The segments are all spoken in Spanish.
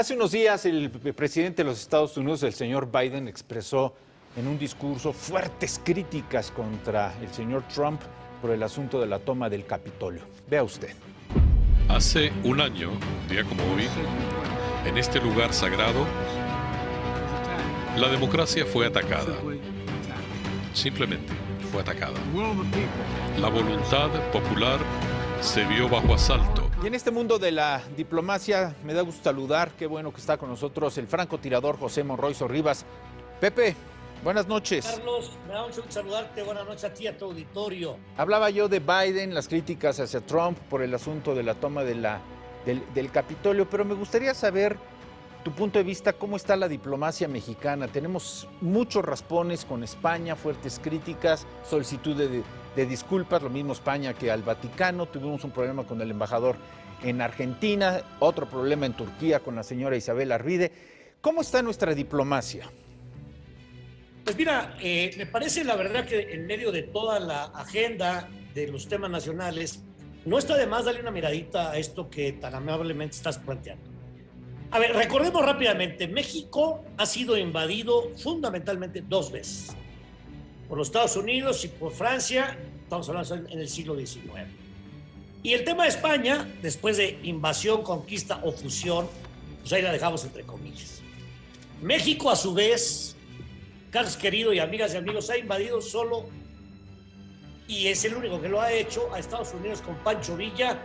Hace unos días el presidente de los Estados Unidos, el señor Biden, expresó en un discurso fuertes críticas contra el señor Trump por el asunto de la toma del Capitolio. Vea usted. Hace un año, día como hoy, en este lugar sagrado, la democracia fue atacada. Simplemente fue atacada. La voluntad popular se vio bajo asalto. Y en este mundo de la diplomacia, me da gusto saludar, qué bueno que está con nosotros el francotirador José Monroy Sorribas. Pepe, buenas noches. Carlos, me da mucho gusto saludarte, buenas noches a ti y a tu auditorio. Hablaba yo de Biden, las críticas hacia Trump por el asunto de la toma del Capitolio, pero me gustaría saber tu punto de vista, cómo está la diplomacia mexicana. Tenemos muchos raspones con España, fuertes críticas, solicitud de disculpas, lo mismo España que al Vaticano. Tuvimos un problema con el embajador en Argentina, otro problema en Turquía con la señora Isabel Arvide. ¿Cómo está nuestra diplomacia? Pues mira, me parece la verdad que en medio de toda la agenda de los temas nacionales, no está de más darle una miradita a esto que tan amablemente estás planteando. A ver, recordemos rápidamente, México ha sido invadido fundamentalmente 2 veces, por los Estados Unidos y por Francia, estamos hablando en el siglo XIX. Y el tema de España, después de invasión, conquista o fusión, pues ahí la dejamos entre comillas. México, a su vez, Carlos querido y amigas y amigos, ha invadido solo, y es el único que lo ha hecho, a Estados Unidos con Pancho Villa,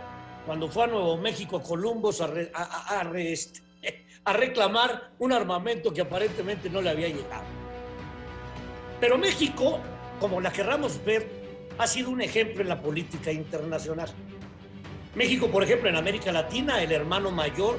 cuando fue a Nuevo México, Columbus, a reclamar un armamento que aparentemente no le había llegado. Pero México, como la querramos ver, ha sido un ejemplo en la política internacional. México, por ejemplo, en América Latina, el hermano mayor,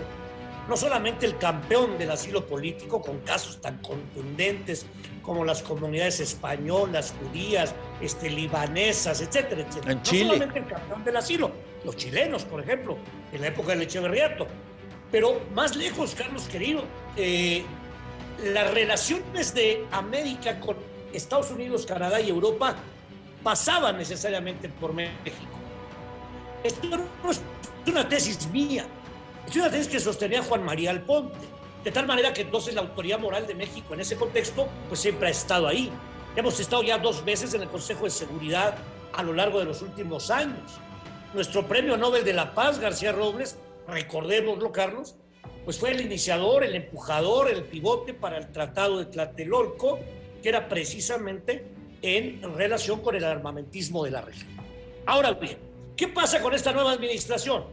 no solamente el campeón del asilo político, con casos tan contundentes como las comunidades españolas, judías, libanesas, etcétera, etcétera. En Chile. No solamente el campeón del asilo, los chilenos, por ejemplo, en la época del Echeverriato. Pero más lejos, Carlos querido, las relaciones de América con Estados Unidos, Canadá y Europa pasaban necesariamente por México. Esto no es una tesis mía, es una tesis que sostenía Juan María Alponte, de tal manera que entonces la autoridad moral de México en ese contexto pues siempre ha estado ahí. Hemos estado ya 2 veces en el Consejo de Seguridad a lo largo de los últimos años. Nuestro premio Nobel de la Paz, García Robles, recordémoslo, Carlos, pues fue el iniciador, el empujador, el pivote para el Tratado de Tlatelolco, que era precisamente en relación con el armamentismo de la región. Ahora bien, ¿qué pasa con esta nueva administración?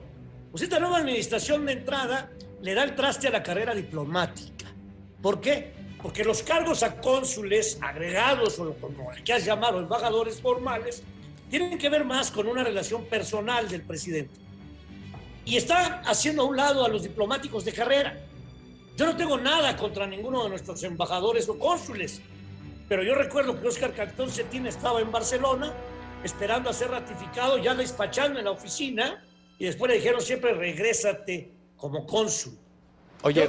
Pues esta nueva administración de entrada le da el traste a la carrera diplomática. ¿Por qué? Porque los cargos a cónsules agregados, o como el que has llamado embajadores formales, tienen que ver más con una relación personal del presidente. Y está haciendo a un lado a los diplomáticos de carrera. Yo no tengo nada contra ninguno de nuestros embajadores o cónsules, pero yo recuerdo que Óscar Cantón Cetín estaba en Barcelona esperando a ser ratificado, ya despachando en la oficina, y después le dijeron siempre regrésate como cónsul. Oye,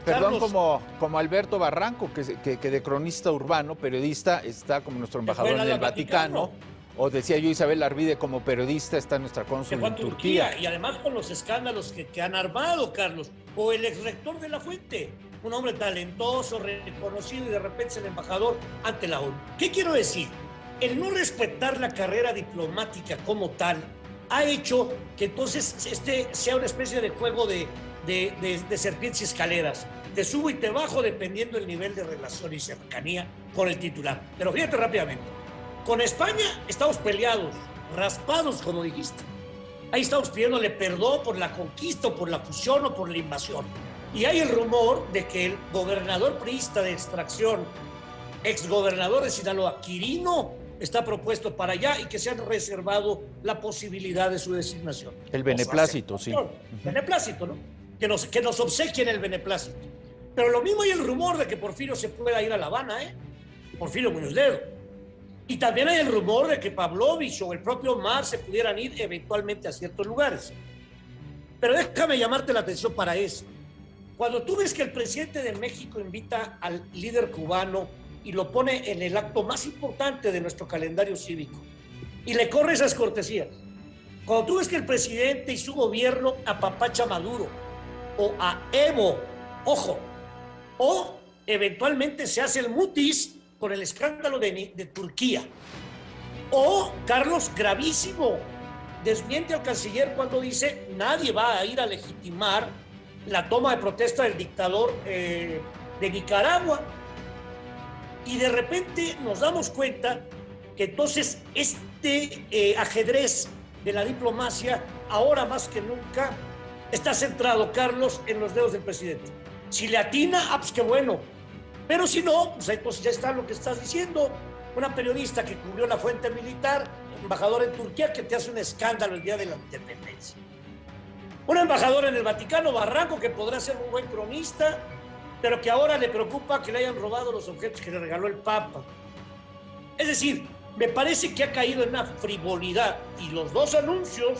Carlos, como Alberto Barranco, que de cronista urbano, periodista, está como nuestro embajador en el Vaticano. O decía yo, Isabel Arvide, como periodista, está nuestra cónsul en Turquía. Y además con los escándalos que han armado, Carlos. O el exrector de La Fuente, un hombre talentoso, reconocido, y de repente es el embajador ante la ONU. ¿Qué quiero decir? El no respetar la carrera diplomática como tal ha hecho que entonces sea una especie de juego de serpientes y escaleras. Te subo y te bajo dependiendo del nivel de relación y cercanía con el titular. Pero fíjate rápidamente. Con España estamos peleados, raspados, como dijiste. Ahí estamos pidiéndole perdón por la conquista, o por la fusión o por la invasión. Y hay el rumor de que el gobernador priista de extracción, exgobernador de Sinaloa, Quirino, está propuesto para allá y que se han reservado la posibilidad de su designación. El beneplácito, sí. Beneplácito, ¿no? Que nos obsequien el beneplácito. Pero lo mismo hay el rumor de que Porfirio se pueda ir a La Habana, Porfirio Muñoz Ledo. Y también hay el rumor de que Pavlovich o el propio Omar se pudieran ir eventualmente a ciertos lugares. Pero déjame llamarte la atención para eso. Cuando tú ves que el presidente de México invita al líder cubano y lo pone en el acto más importante de nuestro calendario cívico y le corre esas cortesías, cuando tú ves que el presidente y su gobierno apapacha a Maduro o a Evo, ojo, o eventualmente se hace el mutis con el escándalo de Turquía. O, Carlos, gravísimo, desmiente al canciller cuando dice nadie va a ir a legitimar la toma de protesta del dictador de Nicaragua. Y de repente nos damos cuenta que entonces este ajedrez de la diplomacia, ahora más que nunca, está centrado, Carlos, en los dedos del presidente. Si le atina, pues qué bueno. Pero si no, pues entonces ya está lo que estás diciendo. Una periodista que cubrió la fuente militar, embajador en Turquía, que te hace un escándalo el día de la independencia. Un embajador en el Vaticano, Barranco, que podrá ser un buen cronista, pero que ahora le preocupa que le hayan robado los objetos que le regaló el Papa. Es decir, me parece que ha caído en una frivolidad, y los dos anuncios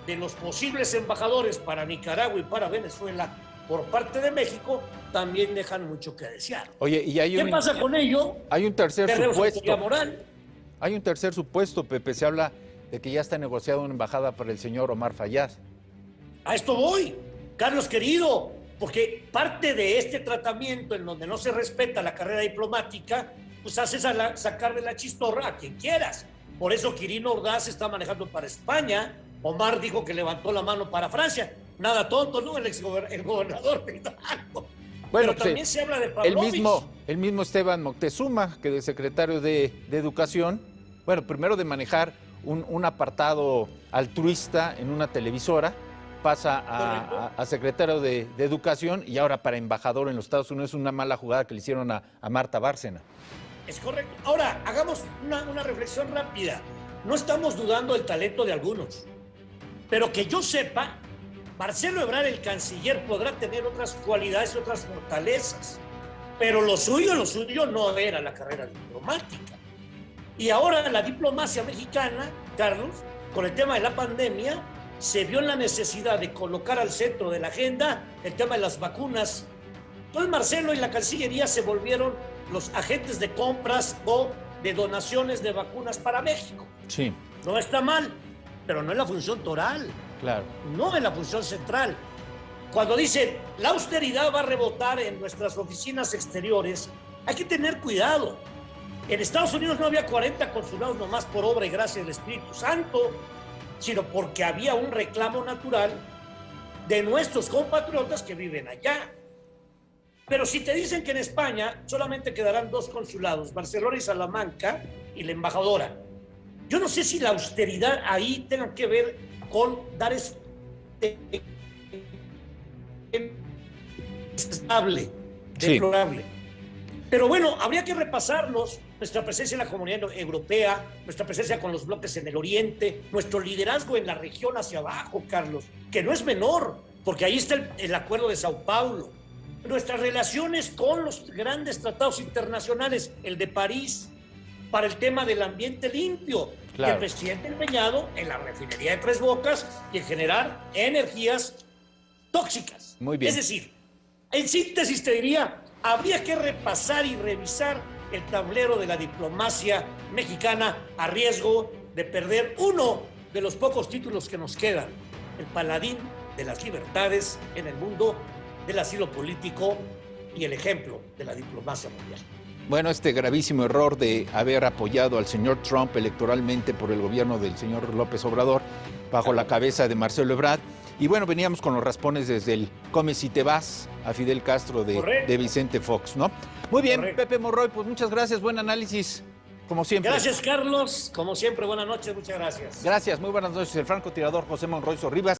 de los posibles embajadores para Nicaragua y para Venezuela por parte de México también dejan mucho que desear. Oye, y hay ¿Qué pasa con ello? Hay un tercer supuesto. Moral. Hay un tercer supuesto, Pepe. Se habla de que ya está negociada una embajada para el señor Omar Fayad. A esto voy, Carlos querido, porque parte de este tratamiento en donde no se respeta la carrera diplomática, pues haces sacarle la chistorra a quien quieras. Por eso Quirino Ordaz se está manejando para España. Omar dijo que levantó la mano para Francia. Nada tonto, ¿no? El gobernador de Hidalgo. Bueno, pero también se habla de Pavlovich. El mismo Esteban Moctezuma, que es secretario de Educación, bueno, primero de manejar un apartado altruista en una televisora, pasa a secretario de Educación y ahora para embajador en los Estados Unidos, una mala jugada que le hicieron a Marta Bárcena. Es correcto. Ahora, hagamos una reflexión rápida. No estamos dudando del talento de algunos, pero que yo sepa, Marcelo Ebrard, el canciller, podrá tener otras cualidades y otras fortalezas, pero lo suyo no era la carrera diplomática. Y ahora la diplomacia mexicana, Carlos, con el tema de la pandemia, se vio en la necesidad de colocar al centro de la agenda el tema de las vacunas. Entonces Marcelo y la Cancillería se volvieron los agentes de compras o de donaciones de vacunas para México. Sí. No está mal, pero no es la función toral. Claro. No es la función central. Cuando dicen la austeridad va a rebotar en nuestras oficinas exteriores, hay que tener cuidado. En Estados Unidos no había 40 consulados nomás por obra y gracia del Espíritu Santo, sino porque había un reclamo natural de nuestros compatriotas que viven allá. Pero si te dicen que en España solamente quedarán 2 consulados, Barcelona y Salamanca, y la embajadora, yo no sé si la austeridad ahí tenga que ver con dar estable, deplorable. Sí. Pero bueno, habría que repasarnos nuestra presencia en la Comunidad Europea, nuestra presencia con los bloques en el Oriente, nuestro liderazgo en la región hacia abajo, Carlos, que no es menor, porque ahí está el Acuerdo de Sao Paulo. Nuestras relaciones con los grandes tratados internacionales, el de París, para el tema del ambiente limpio, claro. Y el presidente empeñado en la refinería de Tres Bocas y en generar energías tóxicas. Muy bien. Es decir, en síntesis te diría, habría que repasar y revisar el tablero de la diplomacia mexicana a riesgo de perder uno de los pocos títulos que nos quedan, el paladín de las libertades en el mundo, del asilo político y el ejemplo de la diplomacia mundial. Bueno, este gravísimo error de haber apoyado al señor Trump electoralmente por el gobierno del señor López Obrador, bajo la cabeza de Marcelo Ebrard. Y bueno, veníamos con los raspones desde el Come si te vas a Fidel Castro de Vicente Fox, ¿no? Muy bien, correcto. Pepe Monroy, pues muchas gracias, buen análisis, como siempre. Gracias, Carlos, como siempre, buenas noches, muchas gracias. Gracias, muy buenas noches, el francotirador José Monroy Sorribas.